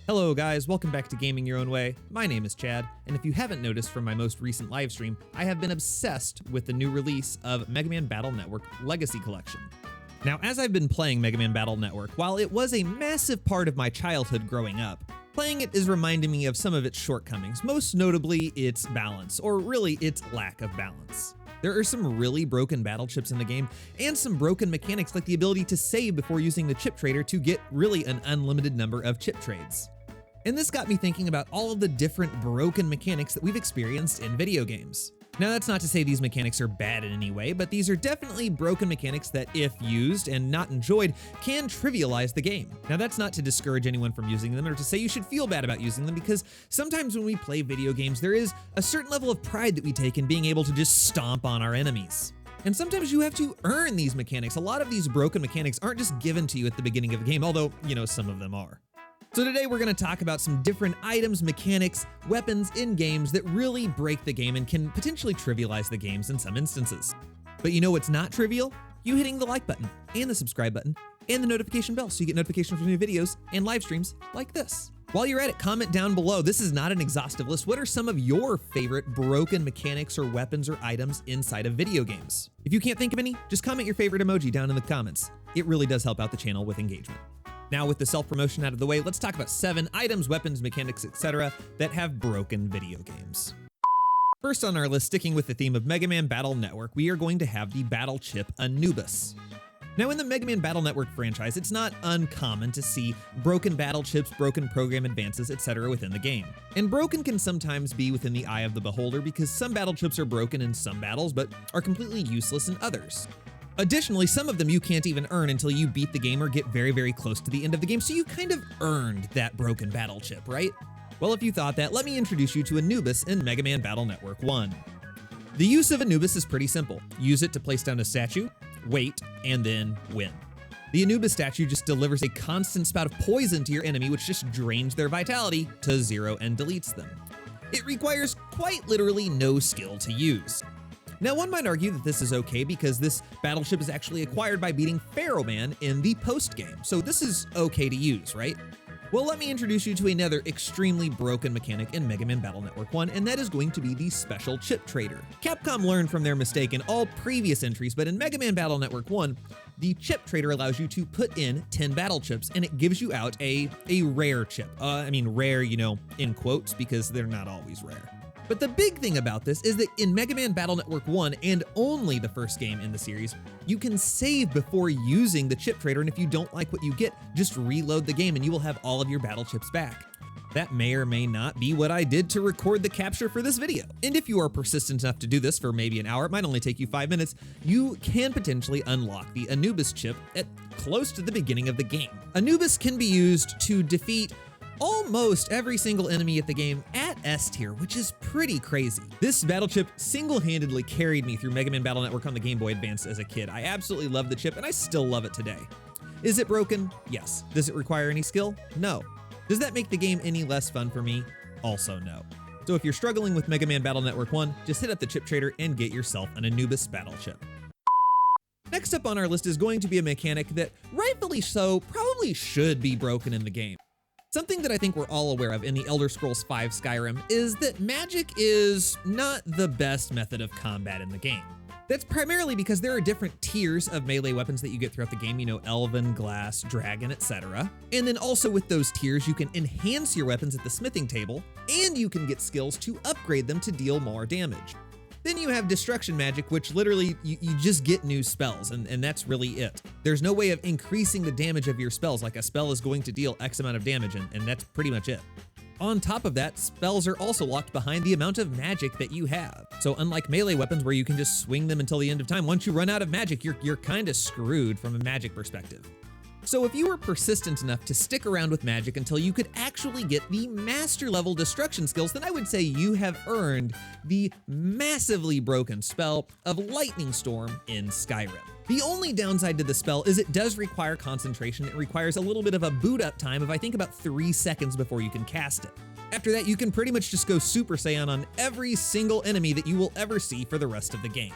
Hello guys, welcome back to Gaming Your Own Way. My name is Chad, and if you haven't noticed from my most recent live stream, I have been obsessed with the new release of Mega Man Battle Network Legacy Collection. Now, as I've been playing Mega Man Battle Network, while it was a massive part of my childhood growing up, playing it is reminding me of some of its shortcomings, most notably its balance, or really its lack of balance. There are some really broken battle chips in the game, and some broken mechanics like the ability to save before using the chip trader to get really an unlimited number of chip trades. And this got me thinking about all of the different broken mechanics that we've experienced in video games. Now, that's not to say these mechanics are bad in any way, but these are definitely broken mechanics that, if used and not enjoyed, can trivialize the game. Now, that's not to discourage anyone from using them or to say you should feel bad about using them, because sometimes when we play video games, there is a certain level of pride that we take in being able to just stomp on our enemies. And sometimes you have to earn these mechanics. A lot of these broken mechanics aren't just given to you at the beginning of the game, although, some of them are. So today we're going to talk about some different items, mechanics, weapons in games that really break the game and can potentially trivialize the games in some instances. But you know what's not trivial? You hitting the like button and the subscribe button and the notification bell so you get notifications for new videos and live streams like this. While you're at it, comment down below. This is not an exhaustive list. What are some of your favorite broken mechanics or weapons or items inside of video games? If you can't think of any, just comment your favorite emoji down in the comments. It really does help out the channel with engagement. Now, with the self-promotion out of the way, let's talk about 7 items, weapons, mechanics, etc. that have broken video games. First on our list, sticking with the theme of Mega Man Battle Network, we are going to have the battle chip Anubis. Now, in the Mega Man Battle Network franchise, it's not uncommon to see broken battle chips, broken program advances, etc. within the game. And broken can sometimes be within the eye of the beholder because some battle chips are broken in some battles, but are completely useless in others. Additionally, some of them you can't even earn until you beat the game or get very, very close to the end of the game, so you kind of earned that broken battle chip, right? Well, if you thought that, let me introduce you to Anubis in Mega Man Battle Network 1. The use of Anubis is pretty simple. Use it to place down a statue, wait, and then win. The Anubis statue just delivers a constant spout of poison to your enemy, which just drains their vitality to 0 and deletes them. It requires quite literally no skill to use. Now, one might argue that this is okay because this battleship is actually acquired by beating Pharaoh Man in the post-game, so this is okay to use, right? Well, let me introduce you to another extremely broken mechanic in Mega Man Battle Network 1, and that is going to be the Special Chip Trader. Capcom learned from their mistake in all previous entries, but in Mega Man Battle Network 1, the Chip Trader allows you to put in 10 battle chips, and it gives you out a rare chip. Rare, in quotes, because they're not always rare. But the big thing about this is that in Mega Man Battle Network 1, and only the first game in the series, you can save before using the chip trader, and if you don't like what you get, just reload the game and you will have all of your battle chips back. That may or may not be what I did to record the capture for this video. And if you are persistent enough to do this for maybe an hour, it might only take you 5 minutes, you can potentially unlock the Anubis chip at close to the beginning of the game. Anubis can be used to defeat almost every single enemy at the game at S tier, which is pretty crazy. This battle chip single-handedly carried me through Mega Man Battle Network on the Game Boy Advance as a kid. I absolutely love the chip, and I still love it today. Is it broken? Yes. Does it require any skill? No. Does that make the game any less fun for me? Also no. So if you're struggling with Mega Man Battle Network 1, just hit up the chip trader and get yourself an Anubis battle chip. Next up on our list is going to be a mechanic that, rightfully so, probably should be broken in the game. Something that I think we're all aware of in the Elder Scrolls V Skyrim is that magic is not the best method of combat in the game. That's primarily because there are different tiers of melee weapons that you get throughout the game, Elven, Glass, Dragon, etc. And then also with those tiers, you can enhance your weapons at the smithing table, and you can get skills to upgrade them to deal more damage. Then you have destruction magic, which literally you just get new spells, and that's really it. There's no way of increasing the damage of your spells, like a spell is going to deal X amount of damage, and that's pretty much it. On top of that, spells are also locked behind the amount of magic that you have. So unlike melee weapons where you can just swing them until the end of time, once you run out of magic, you're kind of screwed from a magic perspective. So if you were persistent enough to stick around with magic until you could actually get the master level destruction skills, then I would say you have earned the massively broken spell of Lightning Storm in Skyrim. The only downside to the spell is it does require concentration. It requires a little bit of a boot up time of I think about 3 seconds before you can cast it. After that, you can pretty much just go Super Saiyan on every single enemy that you will ever see for the rest of the game.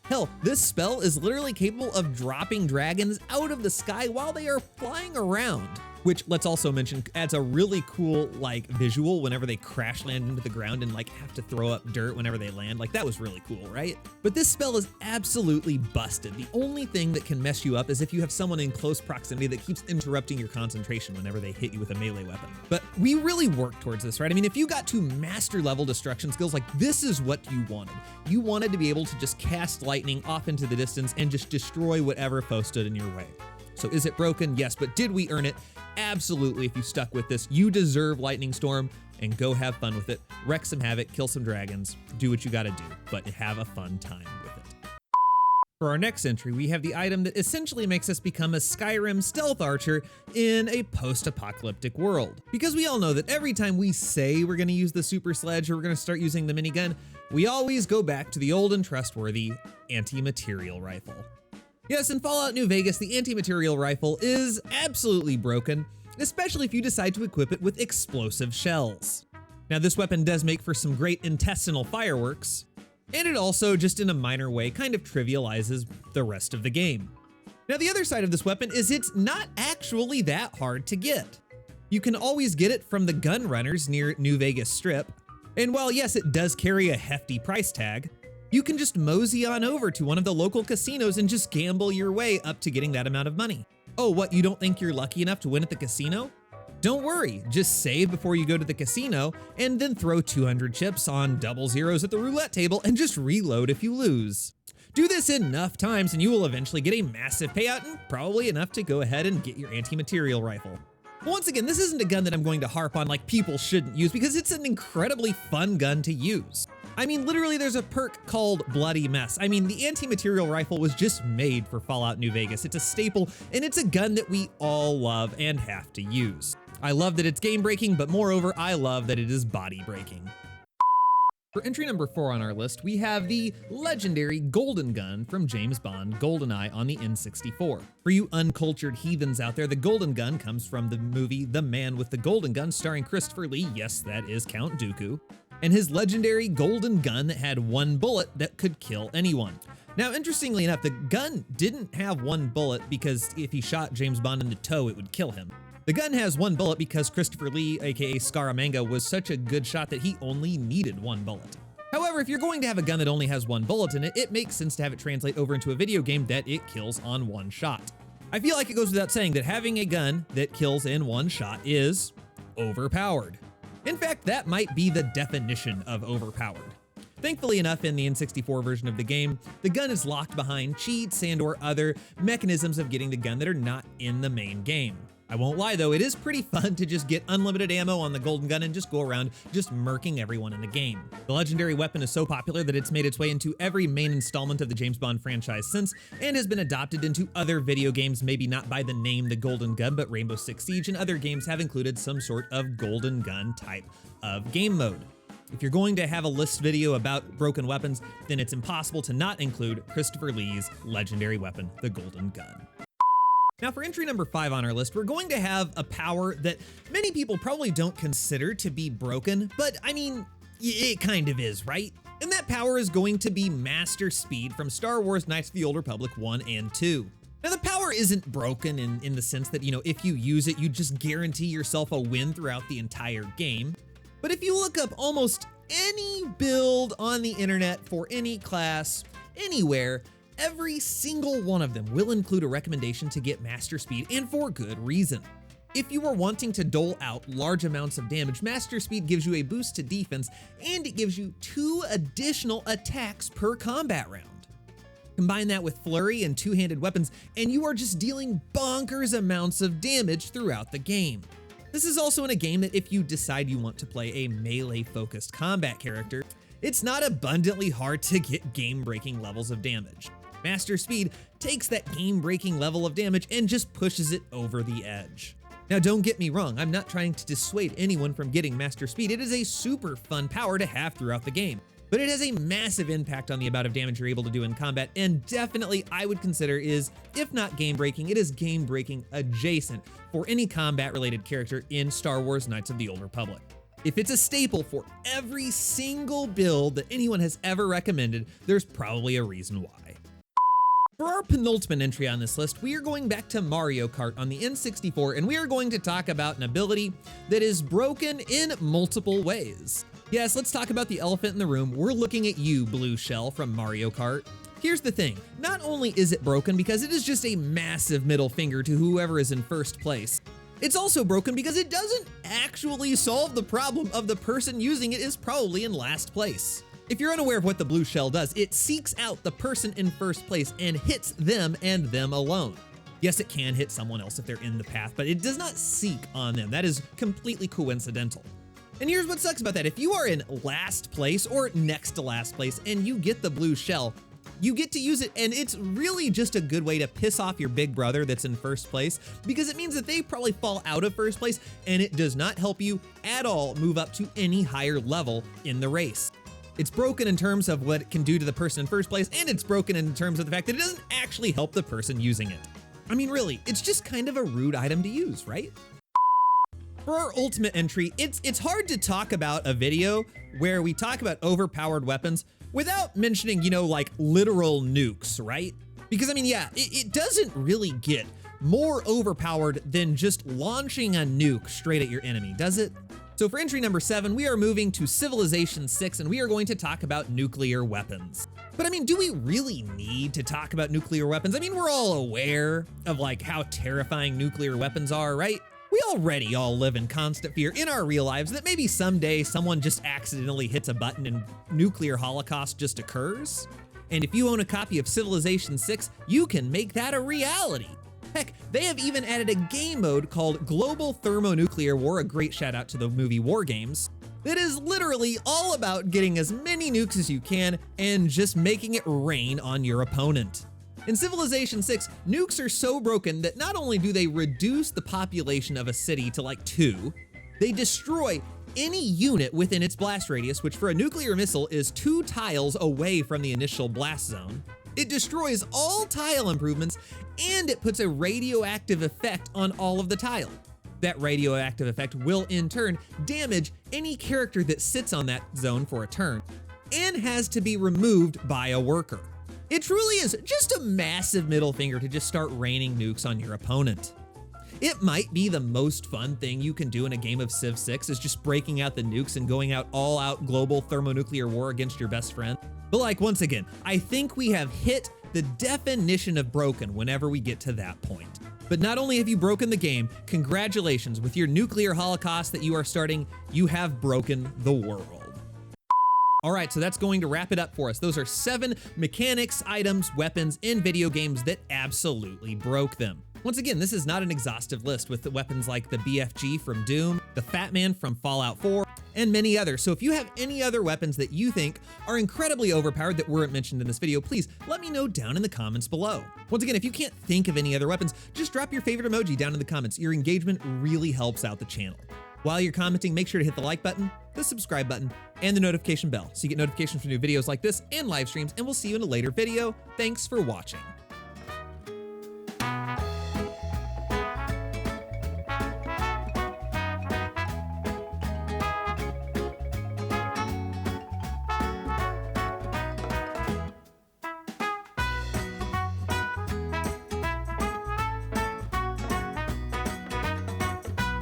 Hell, this spell is literally capable of dropping dragons out of the sky while they are flying around. which, let's also mention, adds a really cool like visual whenever they crash land into the ground and like have to throw up dirt whenever they land. Like that was really cool, right? But this spell is absolutely busted. The only thing that can mess you up is if you have someone in close proximity that keeps interrupting your concentration whenever they hit you with a melee weapon. But we really worked towards this, right? I mean, if you got to master level destruction skills, like this is what you wanted. You wanted to be able to just cast lightning off into the distance and just destroy whatever foe stood in your way. So is it broken? Yes, but did we earn it? Absolutely. If you stuck with this, you deserve Lightning Storm, and go have fun with it. Wreak some havoc, kill some dragons, do what you gotta do, but have a fun time with it. For our next entry, we have the item that essentially makes us become a Skyrim stealth archer in a post-apocalyptic world. Because we all know that every time we say we're gonna use the super sledge or we're gonna start using the minigun, we always go back to the old and trustworthy anti-material rifle. Yes, in Fallout New Vegas, the anti-material rifle is absolutely broken, especially if you decide to equip it with explosive shells. Now, this weapon does make for some great intestinal fireworks, and it also, just in a minor way, kind of trivializes the rest of the game. Now, the other side of this weapon is it's not actually that hard to get. You can always get it from the gun runners near New Vegas Strip, and while yes, it does carry a hefty price tag, you can just mosey on over to one of the local casinos and just gamble your way up to getting that amount of money. Oh, what, you don't think you're lucky enough to win at the casino? Don't worry, just save before you go to the casino and then throw 200 chips on double zeros at the roulette table and just reload if you lose. Do this enough times and you will eventually get a massive payout and probably enough to go ahead and get your anti-material rifle. Once again, this isn't a gun that I'm going to harp on like people shouldn't use because it's an incredibly fun gun to use. I mean, literally there's a perk called Bloody Mess. I mean, the anti-material rifle was just made for Fallout New Vegas. It's a staple, and it's a gun that we all love and have to use. I love that it's game breaking, but moreover, I love that it is body breaking. For entry number 4 on our list, we have the legendary Golden Gun from James Bond, Goldeneye on the N64. For you uncultured heathens out there, the Golden Gun comes from the movie The Man with the Golden Gun starring Christopher Lee, yes, that is Count Dooku, and his legendary golden gun that had one bullet that could kill anyone. Now, interestingly enough, the gun didn't have one bullet because if he shot James Bond in the toe, it would kill him. The gun has one bullet because Christopher Lee, aka Scaramanga, was such a good shot that he only needed one bullet. However, if you're going to have a gun that only has one bullet in it, it makes sense to have it translate over into a video game that it kills on one shot. I feel like it goes without saying that having a gun that kills in one shot is overpowered. In fact, that might be the definition of overpowered. Thankfully enough, in the N64 version of the game, the gun is locked behind cheats and or other mechanisms of getting the gun that are not in the main game. I won't lie though, it is pretty fun to just get unlimited ammo on the golden gun and just go around just murking everyone in the game. The legendary weapon is so popular that it's made its way into every main installment of the James Bond franchise since, and has been adopted into other video games, maybe not by the name the Golden Gun, but Rainbow Six Siege and other games have included some sort of golden gun type of game mode. If you're going to have a list video about broken weapons, then it's impossible to not include Christopher Lee's legendary weapon, the Golden Gun. Now for entry number 5 on our list, we're going to have a power that many people probably don't consider to be broken, but I mean, it kind of is, right? And that power is going to be Master Speed from Star Wars Knights of the Old Republic 1 and 2. Now the power isn't broken in the sense that, if you use it, you just guarantee yourself a win throughout the entire game. But if you look up almost any build on the internet for any class, anywhere, every single one of them will include a recommendation to get Master Speed, and for good reason. If you are wanting to dole out large amounts of damage, Master Speed gives you a boost to defense, and it gives you 2 additional attacks per combat round. Combine that with flurry and two-handed weapons, and you are just dealing bonkers amounts of damage throughout the game. This is also in a game that if you decide you want to play a melee-focused combat character, it's not abundantly hard to get game-breaking levels of damage. Master Speed takes that game-breaking level of damage and just pushes it over the edge. Now don't get me wrong, I'm not trying to dissuade anyone from getting Master Speed. It is a super fun power to have throughout the game, but it has a massive impact on the amount of damage you're able to do in combat, and definitely I would consider is, if not game-breaking, it is game-breaking adjacent for any combat-related character in Star Wars Knights of the Old Republic. If it's a staple for every single build that anyone has ever recommended, there's probably a reason why. For our penultimate entry on this list, we are going back to Mario Kart on the N64, and we are going to talk about an ability that is broken in multiple ways. Yes, let's talk about the elephant in the room. We're looking at you, Blue Shell from Mario Kart. Here's the thing, not only is it broken because it is just a massive middle finger to whoever is in first place, it's also broken because it doesn't actually solve the problem of the person using it is probably in last place. If you're unaware of what the blue shell does, it seeks out the person in first place and hits them and them alone. Yes, it can hit someone else if they're in the path, but it does not seek on them. That is completely coincidental. And here's what sucks about that. If you are in last place or next to last place and you get the blue shell, you get to use it, and it's really just a good way to piss off your big brother that's in first place, because it means that they probably fall out of first place, and it does not help you at all move up to any higher level in the race. It's broken in terms of what it can do to the person in first place, and it's broken in terms of the fact that it doesn't actually help the person using it. I mean, really, it's just kind of a rude item to use, right? For our ultimate entry, it's hard to talk about a video where we talk about overpowered weapons without mentioning, like literal nukes, right? Because I mean, yeah, it doesn't really get more overpowered than just launching a nuke straight at your enemy, does it? So for entry number 7, we are moving to Civilization 6, and we are going to talk about nuclear weapons. But I mean, do we really need to talk about nuclear weapons? I mean, we're all aware of like how terrifying nuclear weapons are, right? We already all live in constant fear in our real lives that maybe someday someone just accidentally hits a button and nuclear holocaust just occurs. And if you own a copy of Civilization 6, you can make that a reality. Heck, they have even added a game mode called Global Thermonuclear War, a great shout out to the movie War Games, that is literally all about getting as many nukes as you can and just making it rain on your opponent. In Civilization 6, nukes are so broken that not only do they reduce the population of a city to like 2, they destroy any unit within its blast radius, which for a nuclear missile is 2 tiles away from the initial blast zone. It destroys all tile improvements, and it puts a radioactive effect on all of the tile. That radioactive effect will in turn damage any character that sits on that zone for a turn, and has to be removed by a worker. It truly is just a massive middle finger to just start raining nukes on your opponent. It might be the most fun thing you can do in a game of Civ 6 is just breaking out the nukes and going out all out global thermonuclear war against your best friend. But like, once again, I think we have hit the definition of broken whenever we get to that point. But not only have you broken the game, congratulations, with your nuclear holocaust that you are starting, you have broken the world. All right, so that's going to wrap it up for us. Those are 7 mechanics, items, weapons in video games that absolutely broke them. Once again, this is not an exhaustive list with the weapons like the BFG from Doom, the Fat Man from Fallout 4, and many others. So if you have any other weapons that you think are incredibly overpowered that weren't mentioned in this video, please let me know down in the comments below. Once again, if you can't think of any other weapons, just drop your favorite emoji down in the comments. Your engagement really helps out the channel. While you're commenting, make sure to hit the like button, the subscribe button, and the notification bell so you get notifications for new videos like this and live streams, and we'll see you in a later video. Thanks for watching.